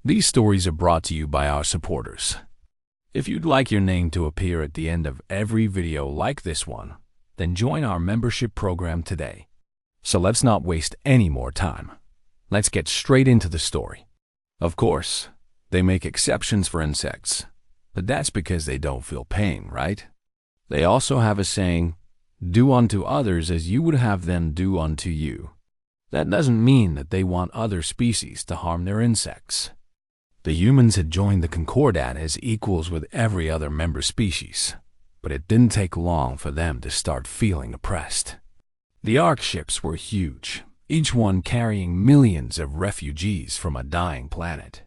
These stories are brought to you by our supporters. If you'd like your name to appear at the end of every video like this one, then join our membership program today. So let's not waste any more time. Let's get straight into the story. Of course, they make exceptions for insects, but that's because they don't feel pain, right? They also have a saying, "Do unto others as you would have them do unto you." That doesn't mean that they want other species to harm their insects. The humans had joined the Concordat as equals with every other member species, but it didn't take long for them to start feeling oppressed. The Ark ships were huge, each one carrying millions of refugees from a dying planet.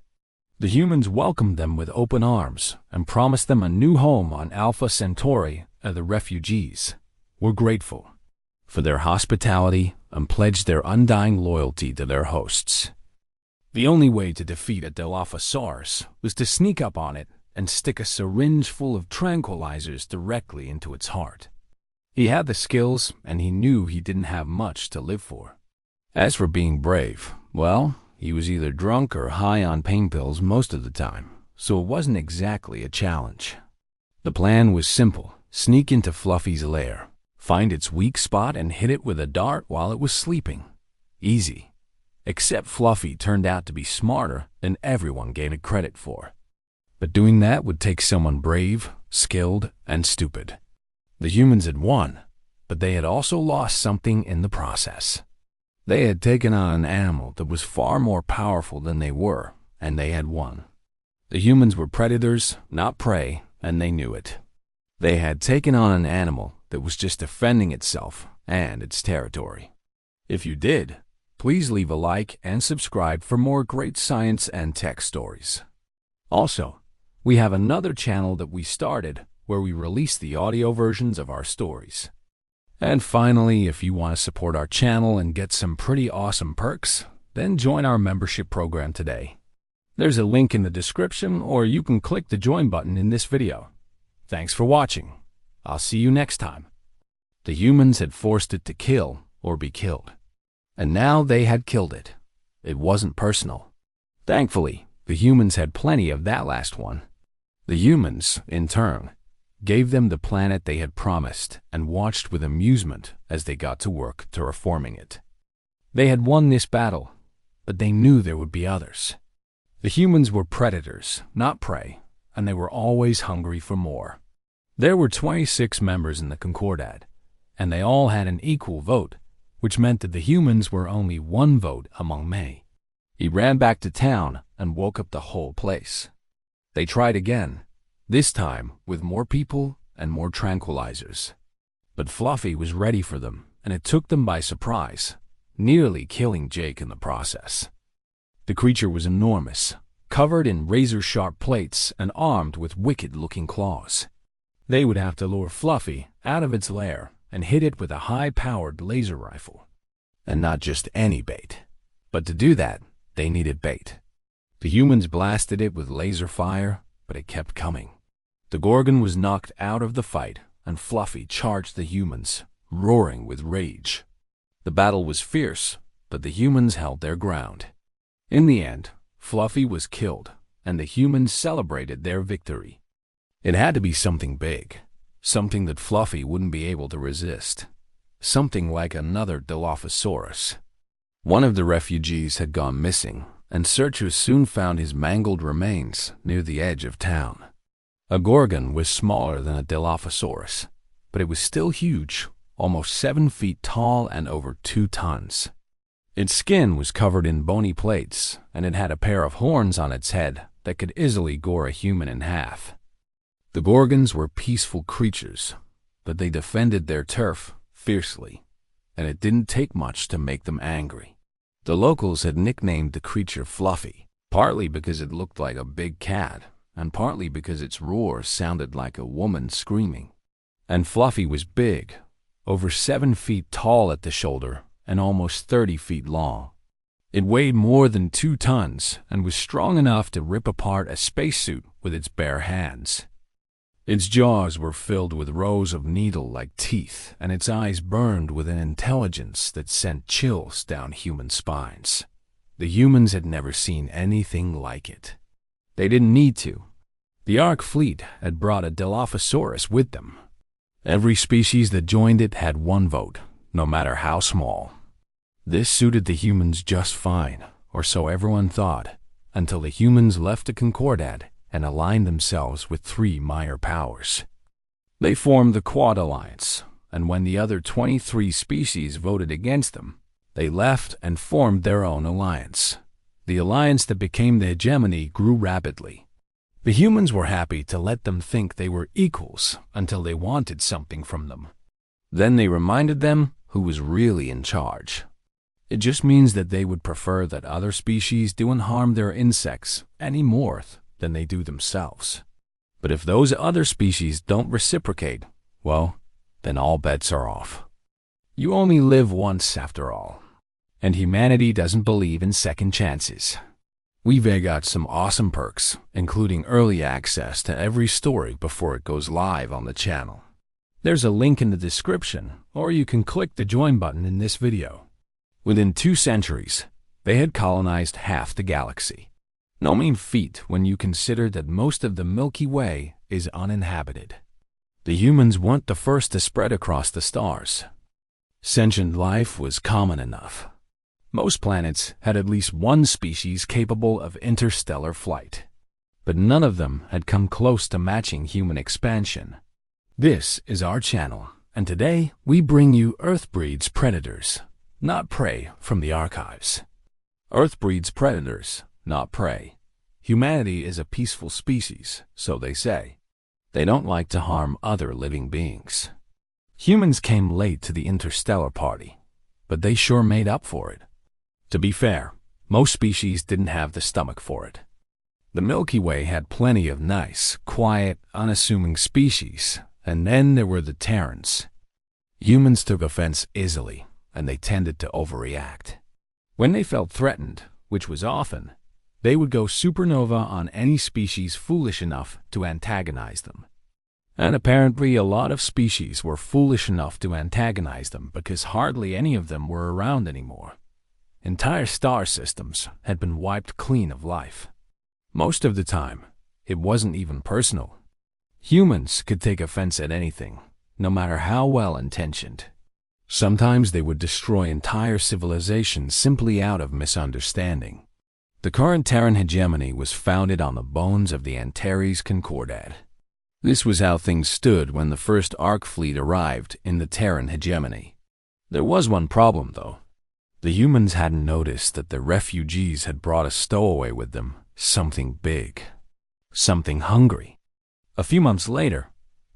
The humans welcomed them with open arms and promised them a new home on Alpha Centauri, and the refugees were grateful for their hospitality and pledged their undying loyalty to their hosts. The only way to defeat a Dilophosaurus was to sneak up on it and stick a syringe full of tranquilizers directly into its heart. He had the skills, and he knew he didn't have much to live for. As for being brave, well, he was either drunk or high on pain pills most of the time, so it wasn't exactly a challenge. The plan was simple: sneak into Fluffy's lair, find its weak spot, and hit it with a dart while it was sleeping. Easy. Except Fluffy turned out to be smarter than everyone gave it credit for. But doing that would take someone brave, skilled, and stupid. The humans had won, but they had also lost something in the process. They had taken on an animal that was far more powerful than they were, and they had won. The humans were predators, not prey, and they knew it. They had taken on an animal that was just defending itself and its territory. If you did, please leave a like and subscribe for more great science and tech stories. Also, we have another channel that we started where we release the audio versions of our stories. And finally, if you want to support our channel and get some pretty awesome perks, then join our membership program today. There's a link in the description, or you can click the join button in this video. Thanks for watching. I'll see you next time. The humans had forced it to kill or be killed. And now they had killed it. It wasn't personal. Thankfully, the humans had plenty of that last one. The humans, in turn, gave them the planet they had promised and watched with amusement as they got to work terraforming it. They had won this battle, but they knew there would be others. The humans were predators, not prey, and they were always hungry for more. There were 26 members in the Concordat, and they all had an equal vote, which meant that the humans were only one vote among many. He ran back to town and woke up the whole place. They tried again, this time with more people and more tranquilizers. But Fluffy was ready for them, and it took them by surprise, nearly killing Jake in the process. The creature was enormous, covered in razor-sharp plates and armed with wicked-looking claws. They would have to lure Fluffy out of its lair and hit it with a high-powered laser rifle. And not just any bait. But to do that, they needed bait. The humans blasted it with laser fire, but it kept coming. The Gorgon was knocked out of the fight, and Fluffy charged the humans, roaring with rage. The battle was fierce, but the humans held their ground. In the end, Fluffy was killed, and the humans celebrated their victory. It had to be something big. Something that Fluffy wouldn't be able to resist. Something like another Dilophosaurus. One of the refugees had gone missing, and searchers soon found his mangled remains near the edge of town. A Gorgon was smaller than a Dilophosaurus, but it was still huge, almost 7 feet tall and over 2 tons. Its skin was covered in bony plates, and it had a pair of horns on its head that could easily gore a human in half. The Gorgons were peaceful creatures, but they defended their turf fiercely, and it didn't take much to make them angry. The locals had nicknamed the creature Fluffy, partly because it looked like a big cat, and partly because its roar sounded like a woman screaming. And Fluffy was big, over 7 feet tall at the shoulder and almost 30 feet long. It weighed more than 2 tons and was strong enough to rip apart a spacesuit with its bare hands. Its jaws were filled with rows of needle-like teeth, and its eyes burned with an intelligence that sent chills down human spines. The humans had never seen anything like it. They didn't need to. The Ark fleet had brought a Dilophosaurus with them. Every species that joined it had one vote, no matter how small. This suited the humans just fine, or so everyone thought, until the humans left the Concordat and aligned themselves with 3 minor powers. They formed the Quad Alliance, and when the other 23 species voted against them, they left and formed their own alliance. The alliance that became the hegemony grew rapidly. The humans were happy to let them think they were equals until they wanted something from them. Then they reminded them who was really in charge. It just means that they would prefer that other species don't harm their insects any more than they do themselves. But if those other species don't reciprocate, well, then all bets are off. You only live once after all. And humanity doesn't believe in second chances. We've got some awesome perks, including early access to every story before it goes live on the channel. There's a link in the description, or you can click the join button in this video. Within 2 centuries, they had colonized half the galaxy. No mean feat when you consider that most of the Milky Way is uninhabited. The humans weren't the first to spread across the stars. Sentient life was common enough. Most planets had at least one species capable of interstellar flight, but none of them had come close to matching human expansion. This is our channel, and today we bring you Earth breeds predators, not prey from the archives. Earth breeds predators, not prey. Humanity is a peaceful species, so they say. They don't like to harm other living beings. Humans came late to the interstellar party, but they sure made up for it. To be fair, most species didn't have the stomach for it. The Milky Way had plenty of nice, quiet, unassuming species, and then there were the Terrans. Humans took offense easily, and they tended to overreact. When they felt threatened, which was often, they would go supernova on any species foolish enough to antagonize them. And apparently a lot of species were foolish enough to antagonize them because hardly any of them were around anymore. Entire star systems had been wiped clean of life. Most of the time, it wasn't even personal. Humans could take offense at anything, no matter how well-intentioned. Sometimes they would destroy entire civilizations simply out of misunderstanding. The current Terran hegemony was founded on the bones of the Antares Concordat. This was how things stood when the first Ark fleet arrived in the Terran hegemony. There was one problem, though. The humans hadn't noticed that the refugees had brought a stowaway with them, something big, something hungry. A few months later,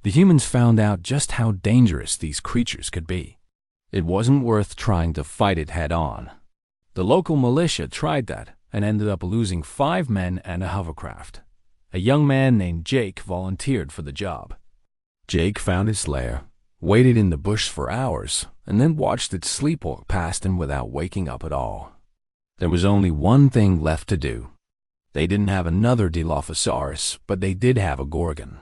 the humans found out just how dangerous these creatures could be. It wasn't worth trying to fight it head-on. The local militia tried that and ended up losing 5 men and a hovercraft. A young man named Jake volunteered for the job. Jake found its lair, waited in the bush for hours, and then watched it sleepwalk past him without waking up at all. There was only one thing left to do. They didn't have another Dilophosaurus, but they did have a Gorgon.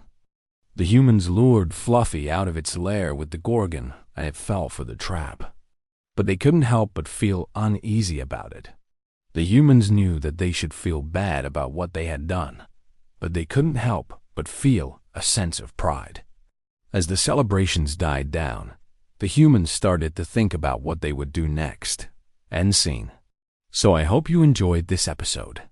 The humans lured Fluffy out of its lair with the Gorgon, and it fell for the trap. But they couldn't help but feel uneasy about it. The humans knew that they should feel bad about what they had done, but they couldn't help but feel a sense of pride. As the celebrations died down, the humans started to think about what they would do next. End scene. So I hope you enjoyed this episode.